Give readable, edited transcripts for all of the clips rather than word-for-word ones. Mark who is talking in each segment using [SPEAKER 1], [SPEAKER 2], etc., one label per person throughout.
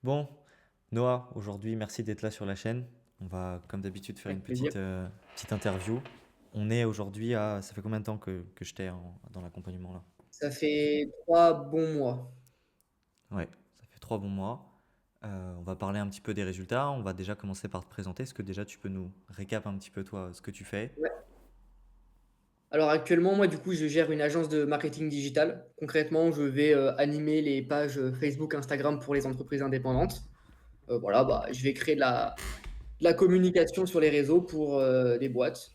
[SPEAKER 1] Bon, Noah, aujourd'hui, merci d'être là sur la chaîne. On va, comme d'habitude, faire une
[SPEAKER 2] Avec plaisir.
[SPEAKER 1] petite interview. On est aujourd'hui à... Ça fait combien de temps que je t'ai dans l'accompagnement là?
[SPEAKER 2] Ça fait 3 bons mois.
[SPEAKER 1] Ouais, ça fait 3 bons mois. On va parler un petit peu des résultats. On va déjà commencer par te présenter. Est-ce que déjà tu peux nous récap un petit peu toi ce que tu fais?
[SPEAKER 2] Ouais. Alors actuellement, moi, du coup, je gère une agence de marketing digital. Concrètement, je vais animer les pages Facebook, Instagram pour les entreprises indépendantes. Voilà, bah, je vais créer de la communication sur les réseaux pour des boîtes.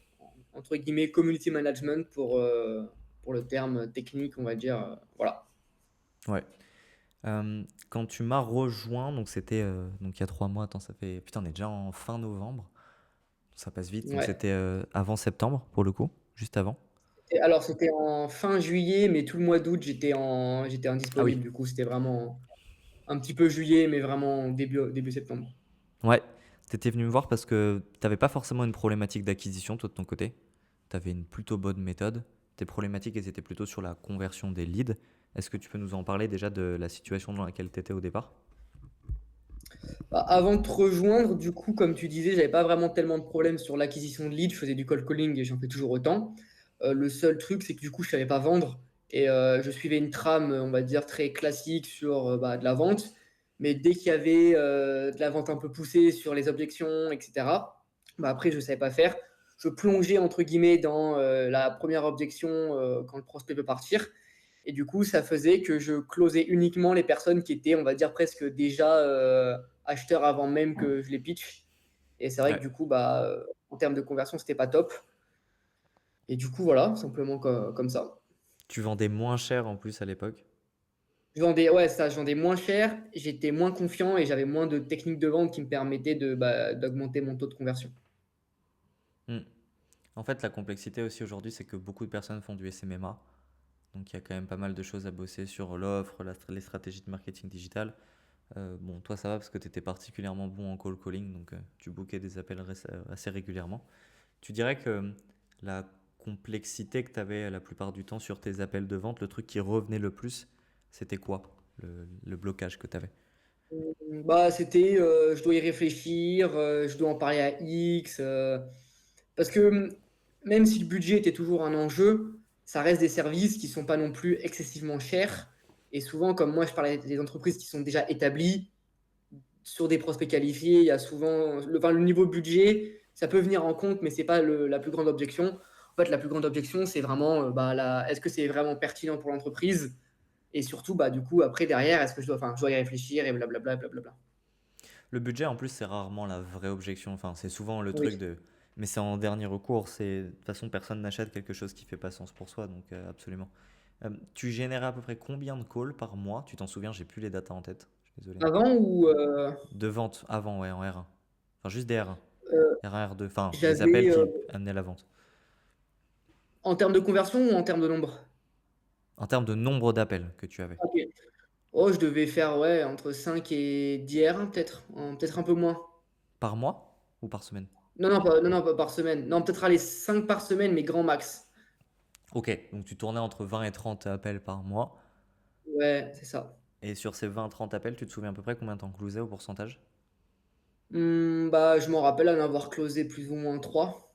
[SPEAKER 2] Entre guillemets, community management pour le terme technique, on va dire. Voilà.
[SPEAKER 1] Ouais. Quand tu m'as rejoint, donc c'était donc il y a 3 mois, attends, ça fait... Putain, on est déjà en fin novembre. Ça passe vite. Donc
[SPEAKER 2] Ouais.
[SPEAKER 1] c'était avant septembre pour le coup, juste avant.
[SPEAKER 2] Alors, c'était en fin juillet, mais tout le mois d'août, j'étais
[SPEAKER 1] Ah oui.
[SPEAKER 2] indisponible. Du coup, c'était vraiment un petit peu juillet, mais vraiment début septembre.
[SPEAKER 1] Ouais, t'étais venu me voir parce que t'avais pas forcément une problématique d'acquisition, toi de ton côté. T'avais une plutôt bonne méthode. Tes problématiques, elles étaient plutôt sur la conversion des leads. Est-ce que tu peux nous en parler déjà de la situation dans laquelle t'étais au départ?
[SPEAKER 2] Bah, avant de te rejoindre, du coup, comme tu disais, j'avais pas vraiment tellement de problèmes sur l'acquisition de leads. Je faisais du cold calling et j'en fais toujours autant. Le seul truc, c'est que du coup, je savais pas vendre et je suivais une trame, on va dire, très classique sur bah, de la vente. Mais dès qu'il y avait de la vente un peu poussée sur les objections, etc., bah, après, je savais pas faire. Je plongeais, entre guillemets, dans la première objection quand le prospect peut partir. Et du coup, ça faisait que je closais uniquement les personnes qui étaient, on va dire, presque déjà acheteurs avant même que je les pitch. Et c'est vrai que
[SPEAKER 1] Ouais.
[SPEAKER 2] du coup, bah, en termes de conversion, c'était pas top. Et du coup, voilà, simplement comme ça.
[SPEAKER 1] Tu vendais moins cher en plus à l'époque.
[SPEAKER 2] Ouais, ça, je vendais moins cher, j'étais moins confiant et j'avais moins de techniques de vente qui me permettaient d'augmenter mon taux de conversion.
[SPEAKER 1] Hmm. En fait, la complexité aussi aujourd'hui, c'est que beaucoup de personnes font du SMMA. Donc il y a quand même pas mal de choses à bosser sur l'offre, les stratégies de marketing digital. Bon, toi ça va parce que tu étais particulièrement bon en call calling, donc tu bookais des appels assez régulièrement. Tu dirais que la complexité que tu avais la plupart du temps sur tes appels de vente, le truc qui revenait le plus, c'était quoi le blocage que tu avais?
[SPEAKER 2] Bah, c'était je dois y réfléchir, je dois en parler à X. Parce que même si le budget était toujours un enjeu, ça reste des services qui sont pas non plus excessivement chers. Et souvent, comme moi, je parlais des entreprises qui sont déjà établies, sur des prospects qualifiés, il y a souvent enfin, le niveau budget, ça peut venir en compte, mais c'est pas la plus grande objection. En fait, la plus grande objection, c'est vraiment bah, est-ce que c'est vraiment pertinent pour l'entreprise? Et surtout, bah, du coup, après, derrière, est-ce que je dois y réfléchir et blablabla, blablabla.
[SPEAKER 1] Le budget en plus c'est rarement la vraie objection, enfin c'est souvent le truc
[SPEAKER 2] Oui.
[SPEAKER 1] de... Mais c'est en dernier recours, c'est... De toute façon personne n'achète quelque chose qui fait pas sens pour soi, donc absolument. Tu générais à peu près combien de calls par mois? Tu t'en souviens, j'ai plus les datas en tête, je suis désolé.
[SPEAKER 2] Avant ou
[SPEAKER 1] De vente avant, ouais, en R1. Enfin juste des R1.
[SPEAKER 2] euh,
[SPEAKER 1] R1, R2, enfin des appels
[SPEAKER 2] j'avais
[SPEAKER 1] qui amenaient la vente.
[SPEAKER 2] en termes de conversion ou en termes de nombre?
[SPEAKER 1] En termes de nombre d'appels que tu avais.
[SPEAKER 2] Ok. Oh, je devais faire ouais, entre 5 et 10 R1 peut-être, peut-être un peu moins.
[SPEAKER 1] Par mois ou par semaine?
[SPEAKER 2] Non, non, pas par semaine. Non, peut-être aller 5 par semaine, mais grand max.
[SPEAKER 1] Ok, donc tu tournais entre 20 et 30 appels par mois.
[SPEAKER 2] Ouais, c'est ça.
[SPEAKER 1] Et sur ces 20-30 appels, tu te souviens à peu près combien t'en closais au pourcentage?
[SPEAKER 2] Bah, je m'en rappelle en avoir closé plus ou moins 3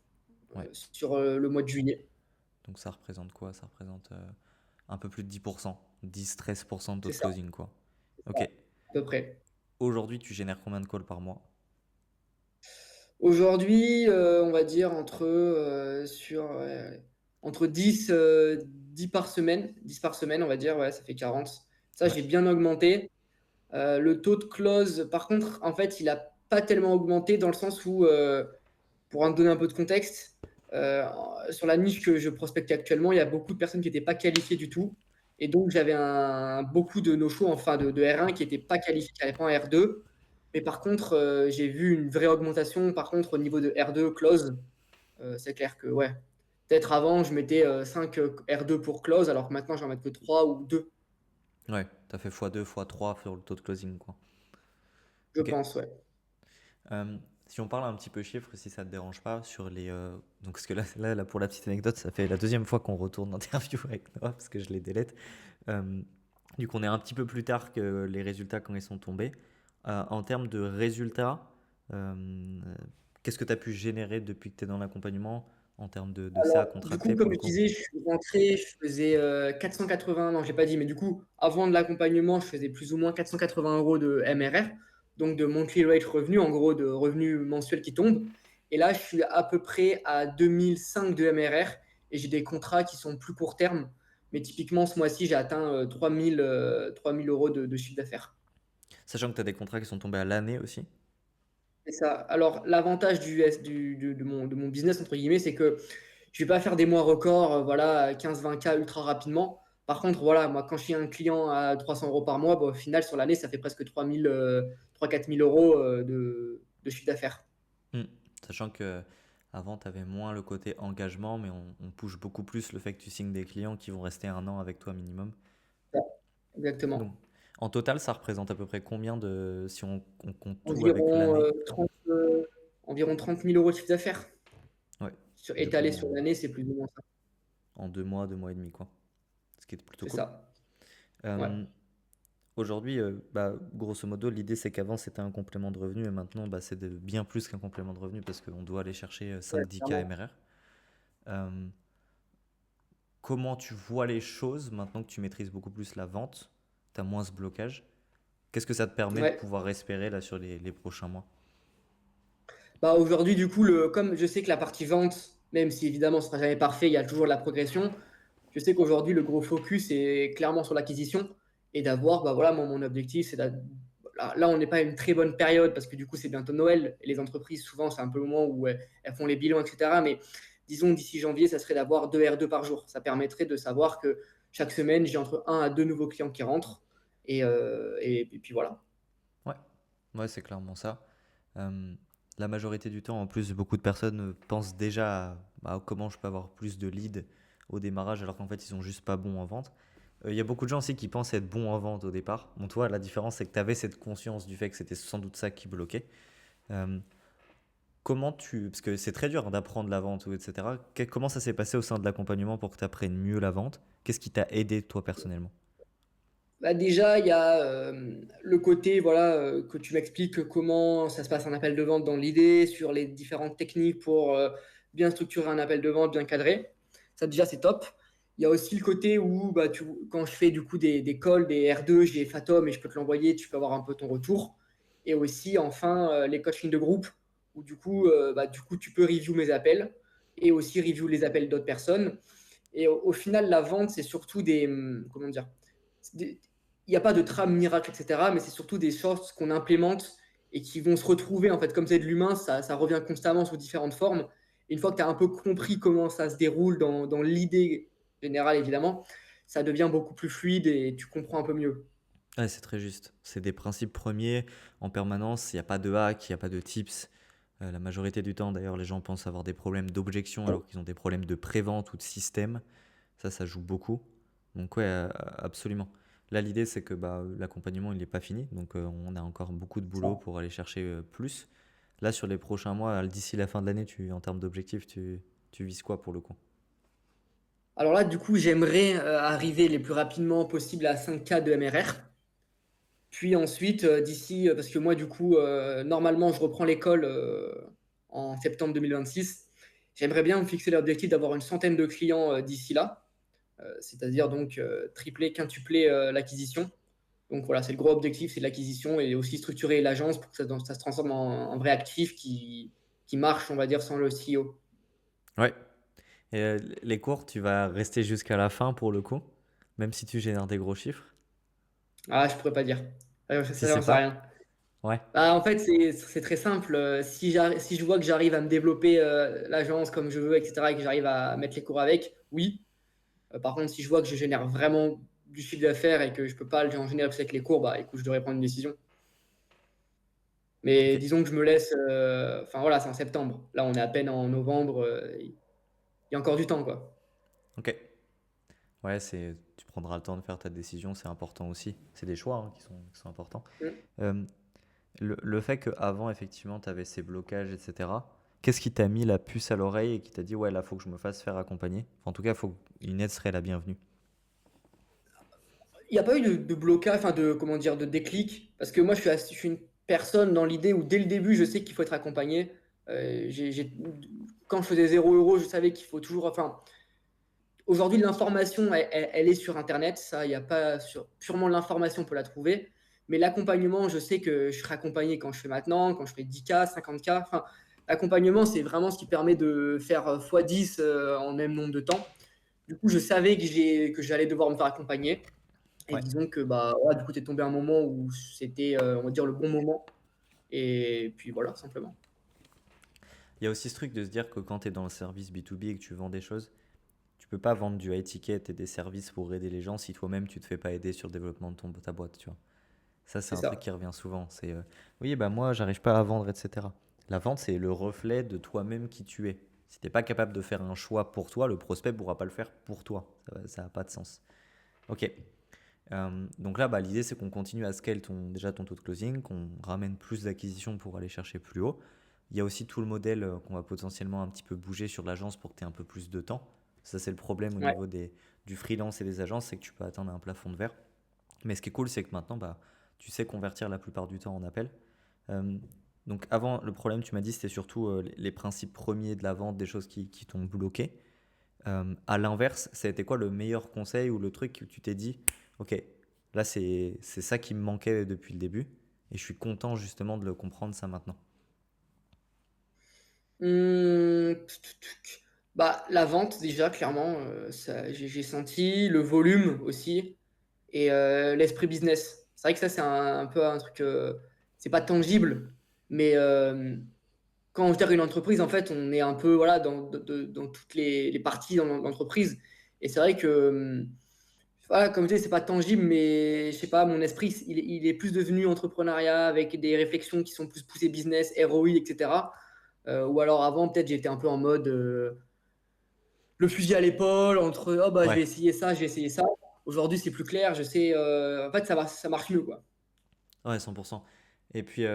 [SPEAKER 1] Ouais.
[SPEAKER 2] sur le mois de juillet.
[SPEAKER 1] Donc ça représente quoi? Ça représente un peu plus de 10%. 10-13% de taux
[SPEAKER 2] C'est
[SPEAKER 1] de
[SPEAKER 2] ça,
[SPEAKER 1] closing, quoi.
[SPEAKER 2] c'est ça,
[SPEAKER 1] Ok.
[SPEAKER 2] à peu près.
[SPEAKER 1] Aujourd'hui, tu génères combien de calls par mois?
[SPEAKER 2] Aujourd'hui, on va dire entre 10 par semaine. 10 par semaine, on va dire, ouais, ça fait 40. Ça,
[SPEAKER 1] Ouais.
[SPEAKER 2] j'ai bien augmenté. Le taux de close, par contre, en fait, il n'a pas tellement augmenté dans le sens où, pour en donner un peu de contexte, euh, sur la niche que je prospecte actuellement, il y a beaucoup de personnes qui n'étaient pas qualifiées du tout. Et donc, j'avais beaucoup de no-show, enfin de R1 qui n'étaient pas qualifiés, qui n'avaient pas un R2. Mais par contre, j'ai vu une vraie augmentation. Par contre, au niveau de R2 close, c'est clair que, ouais, peut-être avant, je mettais 5 R2 pour close, alors que maintenant, j'en mets que 3 ou 2,
[SPEAKER 1] Ouais, t'as fait x2, x3 sur le taux de closing, quoi.
[SPEAKER 2] je
[SPEAKER 1] Ok.
[SPEAKER 2] pense, ouais.
[SPEAKER 1] Euh, si on parle un petit peu chiffres, si ça te dérange pas, sur les... Donc, parce que là, pour la petite anecdote, ça fait la deuxième fois qu'on retourne l'interview avec Noah, parce que je les délète. Euh, du coup, on est un petit peu plus tard que les résultats quand ils sont tombés. En termes de résultats, euh, qu'est-ce que tu as pu générer depuis que tu es dans l'accompagnement en termes de ça à
[SPEAKER 2] Alors, du coup,
[SPEAKER 1] contracter pour
[SPEAKER 2] comme
[SPEAKER 1] le
[SPEAKER 2] je
[SPEAKER 1] coup?
[SPEAKER 2] disais, je suis rentré, je faisais 480, non, j'ai pas dit, mais du coup, avant de l'accompagnement, je faisais plus ou moins 480 euros de MRR, donc de monthly rate revenu, en gros, de revenus mensuels qui tombent. Et là, je suis à peu près à 2005 de MRR et j'ai des contrats qui sont plus court terme. Mais typiquement, ce mois-ci, j'ai atteint 3000 euros de chiffre d'affaires.
[SPEAKER 1] Sachant que tu as des contrats qui sont tombés à l'année aussi.
[SPEAKER 2] C'est ça. Alors, l'avantage de mon business, entre guillemets, c'est que je vais pas faire des mois records, voilà, 15-20K ultra rapidement. Par contre, voilà, moi, quand je suis un client à 300 euros par mois, bah, au final, sur l'année, ça fait presque 3 000, 4 000 euros de chiffre d'affaires.
[SPEAKER 1] Hmm. Sachant que avant, tu avais moins le côté engagement, mais on push beaucoup plus le fait que tu signes des clients qui vont rester 1 an avec toi minimum.
[SPEAKER 2] Ouais,
[SPEAKER 1] Donc,
[SPEAKER 2] exactement.
[SPEAKER 1] en total, ça représente à peu près combien de, si on compte tout avec
[SPEAKER 2] Environ,
[SPEAKER 1] l'année?
[SPEAKER 2] 30 000 euros de chiffre d'affaires.
[SPEAKER 1] Ouais, du coup,
[SPEAKER 2] Étalé sur l'année, c'est plus ou moins ça.
[SPEAKER 1] en 2 mois et demi, quoi. Ce qui est plutôt
[SPEAKER 2] C'est
[SPEAKER 1] cool.
[SPEAKER 2] ça. Ouais.
[SPEAKER 1] Euh, Aujourd'hui, bah, grosso modo, l'idée c'est qu'avant c'était un complément de revenu et maintenant bah, c'est bien plus qu'un complément de revenu parce qu'on doit aller chercher
[SPEAKER 2] Ouais,
[SPEAKER 1] 5-10K
[SPEAKER 2] clairement.
[SPEAKER 1] MRR. Euh, Comment tu vois les choses maintenant que tu maîtrises beaucoup plus la vente, tu as moins ce blocage? Qu'est-ce que ça te permet de
[SPEAKER 2] Ouais.
[SPEAKER 1] pouvoir espérer là sur les prochains mois?
[SPEAKER 2] Bah, aujourd'hui, du coup, comme je sais que la partie vente, même si évidemment ce sera jamais parfait, il y a toujours de la progression. Je sais qu'aujourd'hui, le gros focus est clairement sur l'acquisition et d'avoir, bah voilà, moi, mon objectif, c'est là, on n'est pas à une très bonne période parce que du coup, c'est bientôt Noël et les entreprises, souvent, c'est un peu le moment où elles font les bilans, etc. Mais disons, d'ici janvier, ça serait d'avoir 2 R2 par jour. Ça permettrait de savoir que chaque semaine, j'ai entre 1 à 2 nouveaux clients qui rentrent. Et puis voilà.
[SPEAKER 1] Ouais, ouais, c'est clairement ça. Euh, la majorité du temps, en plus, beaucoup de personnes pensent déjà à comment je peux avoir plus de leads au démarrage alors qu'en fait, ils sont juste pas bons en vente. Il y a beaucoup de gens aussi qui pensent être bons en vente au départ. Bon, toi, la différence, c'est que tu avais cette conscience du fait que c'était sans doute ça qui bloquait. Euh, Comment tu. Parce que c'est très dur hein, d'apprendre la vente, ou etc. Comment ça s'est passé au sein de l'accompagnement pour que tu apprennes mieux la vente? Qu'est-ce qui t'a aidé, toi, personnellement?
[SPEAKER 2] Bah déjà, il y a le côté voilà, que tu m'expliques comment ça se passe un appel de vente dans l'idée, sur les différentes techniques pour bien structurer un appel de vente, bien cadré. Ça, déjà, c'est top. Il y a aussi le côté où bah, quand je fais du coup des calls, des R2, j'ai Fatom et je peux te l'envoyer, tu peux avoir un peu ton retour. Et aussi, enfin, les coachings de groupe où du coup, tu peux review mes appels et aussi review les appels d'autres personnes. Et au final, la vente, c'est surtout comment dire, il n'y a pas de trame miracle, etc. Mais c'est surtout des choses qu'on implémente et qui vont se retrouver, en fait, comme c'est de l'humain, ça revient constamment sous différentes formes. Et une fois que tu as un peu compris comment ça se déroule dans l'idée générale, évidemment, ça devient beaucoup plus fluide et tu comprends un peu mieux.
[SPEAKER 1] Ouais, c'est très juste. C'est des principes premiers en permanence. Il n'y a pas de hack, il n'y a pas de tips. La majorité du temps, d'ailleurs, les gens pensent avoir des problèmes d'objection alors qu'ils ont des problèmes de prévente ou de système. Ça joue beaucoup. Donc ouais, absolument. Là, l'idée, c'est que bah, l'accompagnement, il n'est pas fini. Donc on a encore beaucoup de boulot pour aller chercher plus. Là, sur les prochains mois, d'ici la fin de l'année, en termes d'objectifs, tu vises quoi pour le coup?
[SPEAKER 2] Alors là, du coup, j'aimerais arriver les plus rapidement possible à 5K de MRR. Puis ensuite, parce que moi, du coup, normalement, je reprends l'école en septembre 2026. J'aimerais bien me fixer l'objectif d'avoir une centaine de clients d'ici là, c'est-à-dire donc tripler, quintupler l'acquisition. Donc voilà, c'est le gros objectif, c'est l'acquisition et aussi structurer l'agence pour que ça se transforme en vrai actif qui marche, on va dire, sans le CEO.
[SPEAKER 1] Ouais. Et les cours, tu vas rester jusqu'à la fin pour le coup, même si tu génères des gros chiffres.
[SPEAKER 2] Ah, je pourrais pas dire.
[SPEAKER 1] Tu
[SPEAKER 2] Ça,
[SPEAKER 1] sais
[SPEAKER 2] j'en sais
[SPEAKER 1] pas?
[SPEAKER 2] rien.
[SPEAKER 1] Ouais.
[SPEAKER 2] Bah, en fait, c'est très simple. Si je vois que j'arrive à me développer l'agence comme je veux, etc., et que j'arrive à mettre les cours avec, oui. Par contre, si je vois que je génère vraiment du chiffre d'affaires et que je peux pas en générer plus avec les cours, bah écoute, je devrais prendre une décision. Mais
[SPEAKER 1] Ok.
[SPEAKER 2] disons que je me laisse. Enfin voilà, c'est en septembre. Là, on est à peine en novembre. Il y a encore du temps, quoi.
[SPEAKER 1] Ok. Ouais, tu prendras le temps de faire ta décision, c'est important aussi. C'est des choix hein, qui sont importants.
[SPEAKER 2] Mm.
[SPEAKER 1] Euh, le fait qu'avant, effectivement, tu avais ces blocages, etc., qu'est-ce qui t'a mis la puce à l'oreille et qui t'a dit, ouais, là, faut que je me fasse faire accompagner? Enfin, en tout cas, une aide serait la bienvenue.
[SPEAKER 2] Il n'y a pas eu de blocage, enfin de comment dire, de déclic, parce que moi, je suis personne dans l'idée où dès le début, je sais qu'il faut être accompagné. Quand je faisais 0 €, je savais qu'il faut toujours. Enfin, aujourd'hui, l'information, elle est sur Internet. Ça, il y a pas purement l'information, on peut la trouver. Mais l'accompagnement, je sais que je serai accompagné quand je fais maintenant, quand je fais 10K, 50K. Enfin, l'accompagnement, c'est vraiment ce qui permet de faire x10 en même nombre de temps. Du coup, je savais que j'allais devoir me faire accompagner. Et
[SPEAKER 1] Ouais.
[SPEAKER 2] disons que bah, voilà, du coup, t'es tombé un moment où c'était, on va dire, le bon moment. Et puis voilà, simplement.
[SPEAKER 1] Il y a aussi ce truc de se dire que quand tu es dans le service B2B et que tu vends des choses, tu peux pas vendre du high ticket et des services pour aider les gens si toi-même tu te fais pas aider sur le développement de ta boîte, tu vois. Ça, c'est
[SPEAKER 2] C'est
[SPEAKER 1] un truc
[SPEAKER 2] ça.
[SPEAKER 1] qui revient souvent. C'est oui, bah moi, j'arrive pas à vendre, etc. La vente, c'est le reflet de toi-même qui tu es. Si t'es pas capable de faire un choix pour toi, le prospect pourra pas le faire pour toi. Ça a pas de sens. Ok. Donc là, bah, l'idée, c'est qu'on continue à scale déjà ton taux de closing, qu'on ramène plus d'acquisitions pour aller chercher plus haut. Il y a aussi tout le modèle qu'on va potentiellement un petit peu bouger sur l'agence pour que tu aies un peu plus de temps. Ça, c'est le problème au
[SPEAKER 2] Ouais.
[SPEAKER 1] niveau du freelance et des agences, c'est que tu peux atteindre un plafond de verre. Mais ce qui est cool, c'est que maintenant, bah, tu sais convertir la plupart du temps en appel. Euh, donc avant, le problème, tu m'as dit, c'était surtout les principes premiers de la vente, des choses qui t'ont bloqué. À l'inverse, ça a été quoi le meilleur conseil ou le truc que tu t'es dit, ok, là c'est ça qui me manquait depuis le début et je suis content justement de le comprendre ça maintenant.
[SPEAKER 2] Bah, la vente, déjà, clairement, ça, j'ai senti le volume aussi et l'esprit business. C'est vrai que ça, c'est un peu un truc, c'est pas tangible, mais quand je gère une entreprise, en fait, on est un peu voilà, dans toutes les parties dans l'entreprise. Et c'est vrai que, voilà, comme je disais, c'est pas tangible, mais je sais pas, mon esprit, il est plus devenu entrepreneuriat avec des réflexions qui sont plus poussées business, ROI, etc. Ou alors avant, peut-être j'étais un peu en mode le fusil à l'épaule, entre oh bah je vais
[SPEAKER 1] Ouais,
[SPEAKER 2] essayer ça, je vais essayer ça. Aujourd'hui, c'est plus clair, je sais, en fait, ça marche mieux, quoi.
[SPEAKER 1] ouais, 100%. Et puis,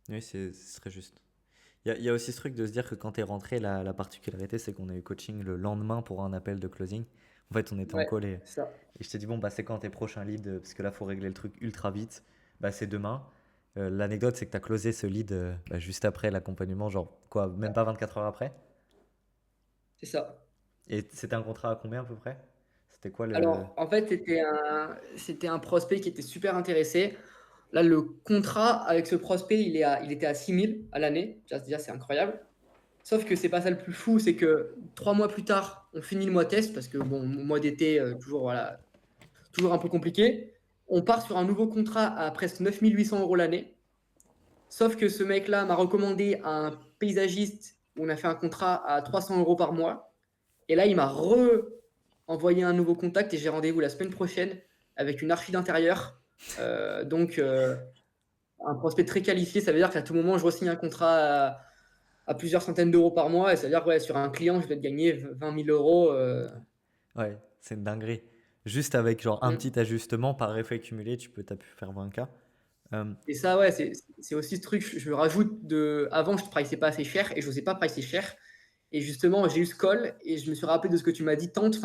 [SPEAKER 1] oui, ce serait juste. Il y a aussi ce truc de se dire que quand tu es rentré, la particularité, c'est qu'on a eu coaching le lendemain pour un appel de closing. En fait, on était en
[SPEAKER 2] Ouais,
[SPEAKER 1] call
[SPEAKER 2] c'est ça.
[SPEAKER 1] et je t'ai dit, bon, bah, c'est quand tes prochains leads, parce que là, faut régler le truc ultra vite. Bah, c'est demain. L'anecdote, c'est que tu as closé ce lead bah, juste après l'accompagnement, genre, quoi, même pas 24 heures après.
[SPEAKER 2] C'est ça.
[SPEAKER 1] Et c'était un contrat à combien à peu près? C'était quoi le.
[SPEAKER 2] Alors, en fait, c'était un prospect qui était super intéressé. Là, le contrat avec ce prospect, il était à 6 000 à l'année. Déjà, c'est incroyable. Sauf que c'est pas ça le plus fou, c'est que 3 mois plus tard, on finit le mois test parce que bon, mois d'été, toujours voilà, toujours un peu compliqué. On part sur un nouveau contrat à presque 9 800 € l'année. Sauf que ce mec-là m'a recommandé un paysagiste où on a fait un contrat à 300 € par mois. Et là, il m'a envoyé un nouveau contact et j'ai rendez-vous la semaine prochaine avec une archi d'intérieur. Donc, un prospect très qualifié, ça veut dire qu'à tout moment, je re-signe un contrat à plusieurs centaines d'euros par mois. Et ça veut dire que ouais, sur un client, je vais te gagner 20 000 €.
[SPEAKER 1] Ouais, c'est une dinguerie. Juste avec genre un
[SPEAKER 2] Mm.
[SPEAKER 1] petit ajustement par effet cumulé, tu peux taper faire 20K. Euh,
[SPEAKER 2] Et ça, ouais, c'est aussi ce truc. Je rajoute de. Avant, je ne priçais pas assez cher et je n'osais pas pricer cher. Et justement, j'ai eu ce call et je me suis rappelé de ce que tu m'as dit, tente,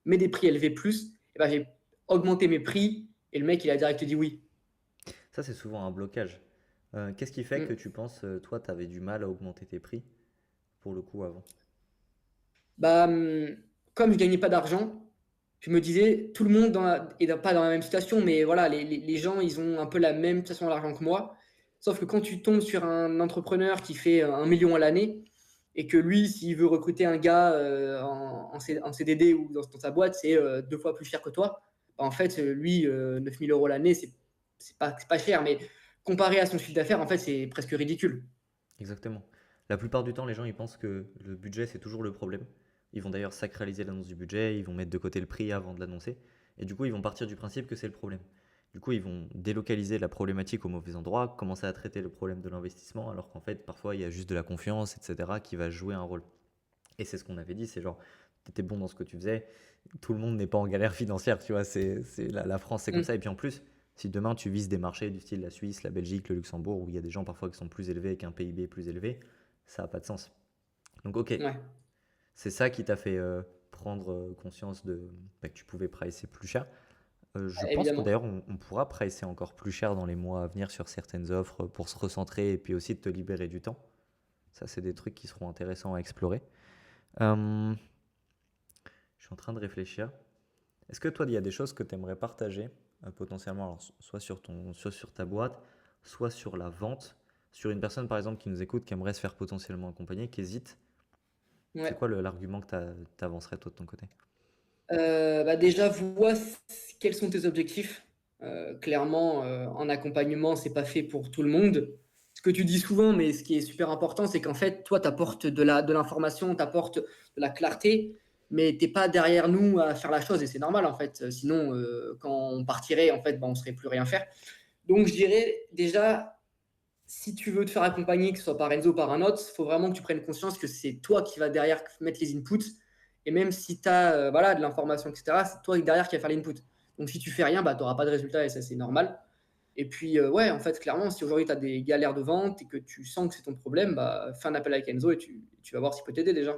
[SPEAKER 2] mets des prix élevés plus. Et ben, j'ai augmenté mes prix et le mec, il a direct dit oui.
[SPEAKER 1] Ça, c'est souvent un blocage. Qu'est-ce qui fait que
[SPEAKER 2] Mm.
[SPEAKER 1] tu penses, toi, tu avais du mal à augmenter tes prix pour le coup avant?
[SPEAKER 2] Bah, comme je gagnais pas d'argent, je me disais, tout le monde pas dans la même situation, mais voilà, les gens, ils ont un peu la même situation à l'argent que moi. Sauf que quand tu tombes sur un entrepreneur qui fait 1 million à l'année, et que lui, s'il veut recruter un gars en CDD ou dans sa boîte, c'est 2 fois plus cher que toi. Bah, en fait, lui, 9 000 € l'année, c'est pas cher, mais comparé à son chiffre d'affaires, en fait, c'est presque ridicule.
[SPEAKER 1] Exactement. La plupart du temps, les gens, ils pensent que le budget, c'est toujours le problème. Ils vont d'ailleurs sacraliser l'annonce du budget, ils vont mettre de côté le prix avant de l'annoncer. Et du coup, ils vont partir du principe que c'est le problème. Du coup, ils vont délocaliser la problématique au mauvais endroit, commencer à traiter le problème de l'investissement, alors qu'en fait, parfois, il y a juste de la confiance, etc., qui va jouer un rôle. Et c'est ce qu'on avait dit, c'est genre, tu étais bon dans ce que tu faisais, tout le monde n'est pas en galère financière, tu vois, la France, c'est comme
[SPEAKER 2] Mm.
[SPEAKER 1] ça. Et puis en plus, si demain tu vises des marchés du style la Suisse, la Belgique, le Luxembourg, où il y a des gens parfois qui sont plus élevés avec un PIB plus élevé, ça n'a pas de sens. Donc ok,
[SPEAKER 2] Ouais.
[SPEAKER 1] c'est ça qui t'a fait prendre conscience de bah, que tu pouvais pricer plus cher. Je pense que
[SPEAKER 2] évidemment.
[SPEAKER 1] d'ailleurs, on pourra pricer encore plus cher dans les mois à venir sur certaines offres pour se recentrer et puis aussi de te libérer du temps. Ça, c'est des trucs qui seront intéressants à explorer. Euh, je suis en train de réfléchir. Est-ce que toi, il y a des choses que tu aimerais partager potentiellement, alors, soit soit sur ta boîte, soit sur la vente, sur une personne par exemple qui nous écoute, qui aimerait se faire potentiellement accompagner, qui hésite? C'est
[SPEAKER 2] Ouais.
[SPEAKER 1] quoi l'argument que tu avancerais toi de ton côté?
[SPEAKER 2] Bah, déjà, vois quels sont tes objectifs. Clairement, en accompagnement, c'est pas fait pour tout le monde. Ce que tu dis souvent, mais ce qui est super important, c'est qu'en fait, toi, tu apportes de l'information, tu apportes de la clarté, mais t'es pas derrière nous à faire la chose, et c'est normal, en fait. Sinon, quand on partirait, en fait, bah, on ne saurait plus rien faire. Donc, je dirais déjà, si tu veux te faire accompagner, que ce soit par Enzo ou par un autre, il faut vraiment que tu prennes conscience que c'est toi qui vas derrière mettre les inputs. Et même si tu as voilà, de l'information, etc., c'est toi derrière qui vas faire l'input. Donc si tu fais rien, bah, tu n'auras pas de résultat et ça, c'est normal. Et puis, ouais, en fait, clairement, si aujourd'hui tu as des galères de vente et que tu sens que c'est ton problème, bah, fais un appel avec Enzo et tu vas voir s'il peut t'aider déjà.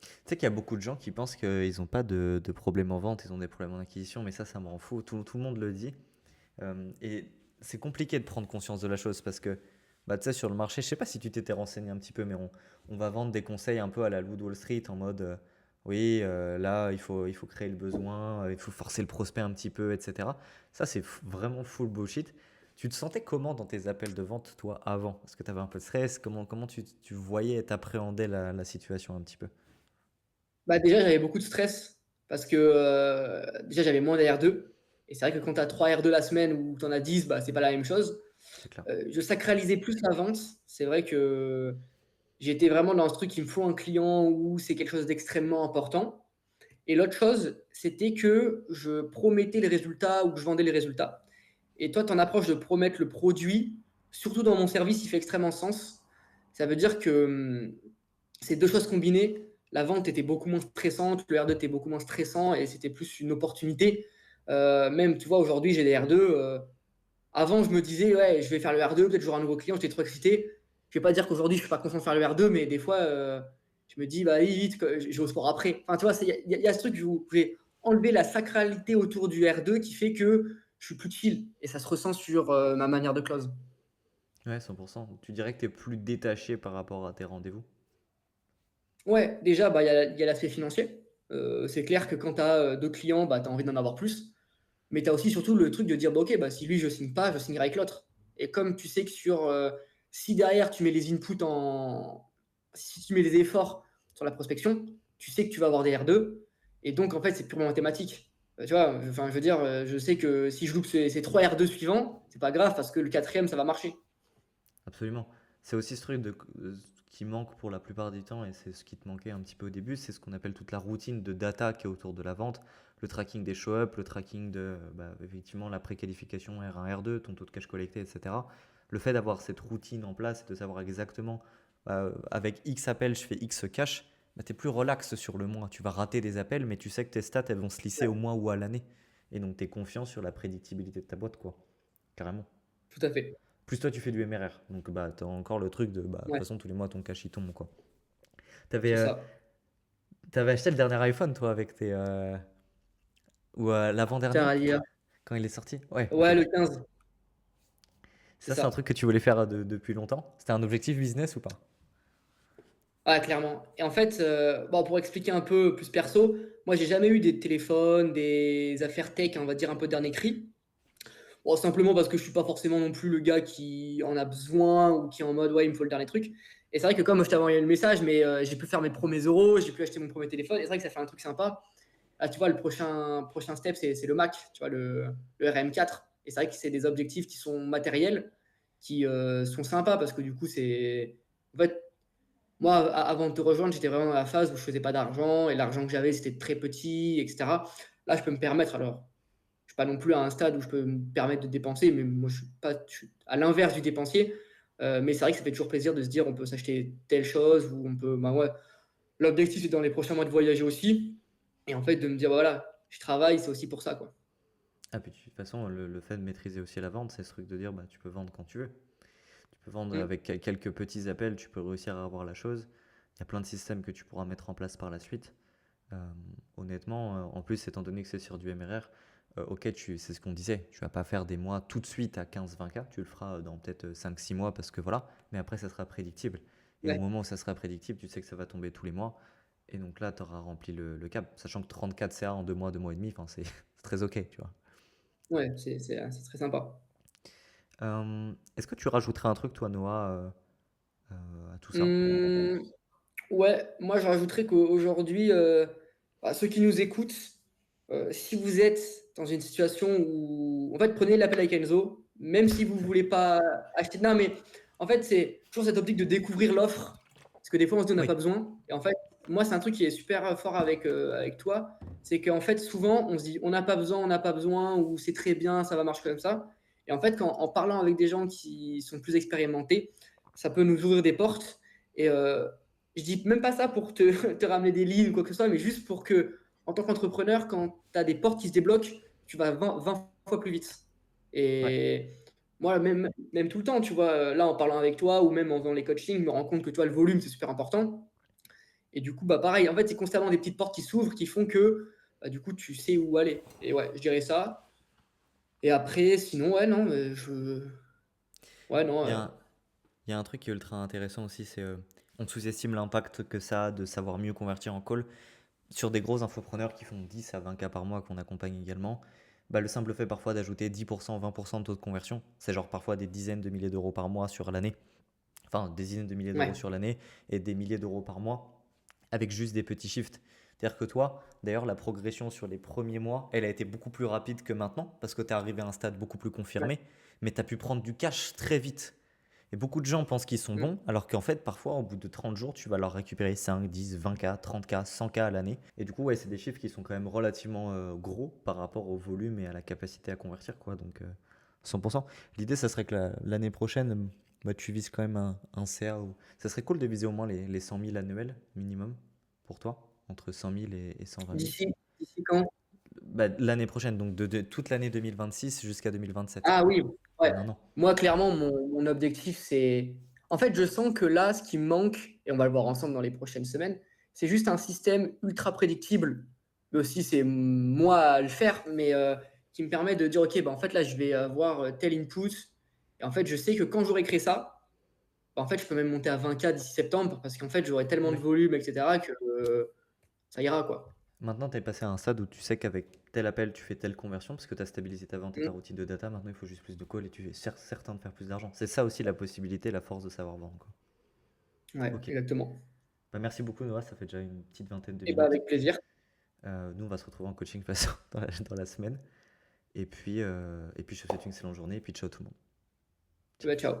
[SPEAKER 1] Tu sais qu'il y a beaucoup de gens qui pensent qu'ils n'ont pas de problème en vente, ils ont des problèmes en acquisition, mais ça me rend fou. Tout le monde le dit. Et c'est compliqué de prendre conscience de la chose parce que, bah, tu sais, sur le marché, je sais pas si tu t'étais renseigné un petit peu, mais on va vendre des conseils un peu à la Loup de Wall Street en mode, oui, là, il faut créer le besoin, il faut forcer le prospect un petit peu, etc. Ça, c'est vraiment full bullshit. Tu te sentais comment dans tes appels de vente, toi, avant? Est-ce que tu avais un peu de stress? Comment tu voyais et t'appréhendais la situation un petit peu?
[SPEAKER 2] Bah, déjà, j'avais beaucoup de stress parce que déjà, j'avais moins d'AR2. Et c'est vrai que quand tu as 3 R2 la semaine ou tu en as 10, bah, c'est pas la même chose.
[SPEAKER 1] C'est clair.
[SPEAKER 2] Je sacralisais plus la vente. C'est vrai que j'étais vraiment dans ce truc, il me faut un client où c'est quelque chose d'extrêmement important. Et l'autre chose, c'était que je promettais les résultats ou que je vendais les résultats. Et toi, ton approche de promettre le produit, surtout dans mon service, il fait extrêmement sens. Ça veut dire que ces deux choses combinées, la vente était beaucoup moins stressante, le R2 était beaucoup moins stressant et c'était plus une opportunité. Même, tu vois, aujourd'hui, j'ai des R2. Avant, je me disais, ouais, je vais faire le R2, peut-être j'aurai un nouveau client, j'étais trop excité. Je vais pas dire qu'aujourd'hui, je suis pas content de faire le R2, mais des fois, je me dis, bah, vite, je vais au sport après. Enfin, tu vois, il y a ce truc où j'ai enlevé la sacralité autour du R2 qui fait que je suis plus chill et ça se ressent sur ma manière de close.
[SPEAKER 1] Ouais, 100%. Tu dirais que tu es plus détaché par rapport à tes rendez-vous?
[SPEAKER 2] Ouais, déjà, bah, il y a l'aspect financier. C'est clair que quand tu as deux clients, bah, tu as envie d'en avoir plus. Mais tu as aussi surtout le truc de dire, bah, ok, bah, si lui, je signe pas, je signerai avec l'autre. Et comme tu sais que si derrière tu mets les inputs si tu mets les efforts sur la prospection, tu sais que tu vas avoir des R2. Et donc, en fait, c'est purement mathématique. Tu vois, enfin, je veux dire, je sais que si je loupe ces 3 R2 suivants, c'est pas grave parce que le quatrième, ça va marcher.
[SPEAKER 1] Absolument. C'est aussi ce truc qui manque pour la plupart du temps, et c'est ce qui te manquait un petit peu au début, c'est ce qu'on appelle toute la routine de data qui est autour de la vente, le tracking des show-up, le tracking de bah, effectivement la préqualification R1, R2, ton taux de cash collecté, etc. Le fait d'avoir cette routine en place et de savoir exactement avec X appels, je fais X cash, bah, tu es plus relax sur le mois. Tu vas rater des appels, mais tu sais que tes stats elles vont se lisser au
[SPEAKER 2] Ouais,
[SPEAKER 1] mois ou à l'année. Et donc tu es confiant sur la prédictibilité de ta boîte, quoi. Carrément.
[SPEAKER 2] tout à fait.
[SPEAKER 1] Plus toi, tu fais du MRR. Donc, bah, t'as encore le truc de, bah, de toute
[SPEAKER 2] Ouais,
[SPEAKER 1] façon, tous les mois, ton cash, il tombe, quoi. T'avais,
[SPEAKER 2] c'est
[SPEAKER 1] euh,
[SPEAKER 2] ça.
[SPEAKER 1] t'avais acheté le dernier iPhone, toi, avec tes. Ou
[SPEAKER 2] Tiens,
[SPEAKER 1] l'avant-dernier,
[SPEAKER 2] à lire.
[SPEAKER 1] quand il est sorti? Ouais, ok.
[SPEAKER 2] Ouais, le 15, c'est
[SPEAKER 1] Ça, c'est un
[SPEAKER 2] ça.
[SPEAKER 1] truc que tu voulais faire depuis longtemps. C'était un objectif business ou pas?
[SPEAKER 2] Ah, clairement. Et en fait, bon, pour expliquer un peu plus perso, moi, j'ai jamais eu des téléphones, des affaires tech, on va dire un peu dernier cri. Bon, simplement parce que je suis pas forcément non plus le gars qui en a besoin ou qui est en mode, ouais, il me faut le dernier truc. Et c'est vrai que comme je t'avais envoyé le message, mais j'ai pu faire mes premiers euros, j'ai pu acheter mon premier téléphone. Et c'est vrai que ça fait un truc sympa. Là, tu vois, le prochain step, c'est le Mac, tu vois, le RM4. Et c'est vrai que c'est des objectifs qui sont matériels, qui sont sympas parce que du coup, c'est. En fait, moi, avant de te rejoindre, j'étais vraiment dans la phase où je faisais pas d'argent et l'argent que j'avais, c'était très petit, etc. Là, je peux me permettre, alors, je suis pas non plus à un stade où je peux me permettre de dépenser, mais moi, je suis à l'inverse du dépensier. Mais c'est vrai que ça fait toujours plaisir de se dire on peut s'acheter telle chose ou on peut. Bah ouais, l'objectif, c'est dans les prochains mois de voyager aussi. Et en fait, de me dire, bah voilà, je travaille, c'est aussi pour ça, quoi.
[SPEAKER 1] Ah, puis de toute façon, le fait de maîtriser aussi la vente, c'est ce truc de dire, bah, tu peux vendre quand tu veux. Tu peux vendre
[SPEAKER 2] Mm.
[SPEAKER 1] avec quelques petits appels, tu peux réussir à avoir la chose. Il y a plein de systèmes que tu pourras mettre en place par la suite. Euh, honnêtement, en plus, étant donné que c'est sur du MRR, ok, c'est ce qu'on disait, tu vas pas faire des mois tout de suite à 15-20K, tu le feras dans peut-être 5-6 mois parce que voilà, mais après ça sera prédictible. Et au
[SPEAKER 2] Ouais,
[SPEAKER 1] moment où ça sera prédictible, tu sais que ça va tomber tous les mois. Et donc là, tu auras rempli le cap, sachant que 34 CA en 2 mois et demi, enfin, c'est c'est très ok, tu vois.
[SPEAKER 2] ouais, c'est très sympa.
[SPEAKER 1] Est-ce que tu rajouterais un truc, toi, Noah, à tout ça?
[SPEAKER 2] Mmh, ouais, moi je rajouterais qu'aujourd'hui, bah, ceux qui nous écoutent, si vous êtes dans une situation où en fait, prenez l'appel avec Enzo, même si vous voulez pas acheter non, mais en fait, c'est toujours cette optique de découvrir l'offre, parce que des fois, on se dit: «On n'a
[SPEAKER 1] Oui,
[SPEAKER 2] pas besoin» et en fait, moi, c'est un truc qui est super, fort avec toi, c'est qu'en fait, souvent, on se dit: on n'a pas besoin» ou «C'est très bien, ça va marcher comme ça» et en fait, quand en parlant avec des gens qui sont plus expérimentés, ça peut nous ouvrir des portes et je dis même pas ça pour te te ramener des leads ou quoi que ce soit, mais juste pour que, en tant qu'entrepreneur, quand tu as des portes qui se débloquent, tu vas 20 fois plus vite.
[SPEAKER 1] ouais.
[SPEAKER 2] Et moi, même tout le temps, tu vois, là, en parlant avec toi ou même en faisant les coachings, je me rends compte que, toi, le volume, c'est super important. Et du coup, bah, pareil, en fait, c'est constamment des petites portes qui s'ouvrent qui font que, bah, du coup, tu sais où aller. Et ouais, je dirais ça. Et après, sinon, ouais, non, ouais, non,
[SPEAKER 1] Il y a un, il y a un truc qui est ultra intéressant aussi, c'est on sous-estime l'impact que ça a de savoir mieux convertir en call. Sur des gros infopreneurs qui font 10 à 20K par mois qu'on accompagne également, bah, le simple fait parfois d'ajouter 10%, 20% de taux de conversion, c'est genre parfois des dizaines de milliers d'euros par mois sur l'année, enfin des dizaines de milliers d'euros
[SPEAKER 2] ouais,
[SPEAKER 1] sur l'année et des milliers d'euros par mois avec juste des petits shifts. C'est-à-dire que toi, d'ailleurs, la progression sur les premiers mois, elle a été beaucoup plus rapide que maintenant parce que tu es arrivé à un stade beaucoup plus
[SPEAKER 2] ouais.
[SPEAKER 1] confirmé, mais tu as pu prendre du cash très vite. Et beaucoup de gens pensent qu'ils sont
[SPEAKER 2] Mmh.
[SPEAKER 1] bons, alors qu'en fait, parfois, au bout de 30 jours, tu vas leur récupérer 5, 10, 20K, 30K, 100K à l'année. Et du coup, ouais, c'est des chiffres qui sont quand même relativement gros par rapport au volume et à la capacité à convertir, quoi. Donc, 100%. L'idée, ça serait que l'année prochaine, bah, tu vises quand même un CA. Ça serait cool de viser au moins les 100 000 annuels minimum pour toi, entre 100 000 et 120 000.
[SPEAKER 2] D'ici quand?
[SPEAKER 1] Bah, l'année prochaine, donc de toute l'année 2026 jusqu'à 2027,
[SPEAKER 2] Ah oui, ouais.
[SPEAKER 1] en un an.
[SPEAKER 2] Moi, clairement, mon objectif, c'est en fait, je sens que là, ce qui me manque, et on va le voir ensemble dans les prochaines semaines, c'est juste un système ultra prédictible, mais aussi c'est moi à le faire, mais qui me permet de dire: «OK, bah, en fait, là, je vais avoir, tel input» et en fait, je sais que quand j'aurai créé ça, bah, en fait, je peux même monter à 20K d'ici septembre parce qu'en fait, j'aurai tellement de
[SPEAKER 1] Oui.
[SPEAKER 2] volume et cetera que, ça ira, quoi.
[SPEAKER 1] Maintenant, tu es passé à un stade où tu sais qu'avec tel appel, tu fais telle conversion parce que tu as stabilisé ta vente et ta
[SPEAKER 2] Mmh.
[SPEAKER 1] routine de data. Maintenant, il faut juste plus de calls et tu es certain de faire plus d'argent. C'est ça aussi la possibilité, la force de savoir vendre, quoi.
[SPEAKER 2] Ouais,
[SPEAKER 1] Ok.
[SPEAKER 2] exactement.
[SPEAKER 1] Bah, merci beaucoup, Noah. Ça fait déjà une petite vingtaine de
[SPEAKER 2] Et bah,
[SPEAKER 1] minutes.
[SPEAKER 2] avec plaisir.
[SPEAKER 1] Nous, on va se retrouver en coaching de toute façon dans la semaine. Et puis, je te souhaite une excellente journée. Et puis, ciao tout le monde.
[SPEAKER 2] Et bah, ciao.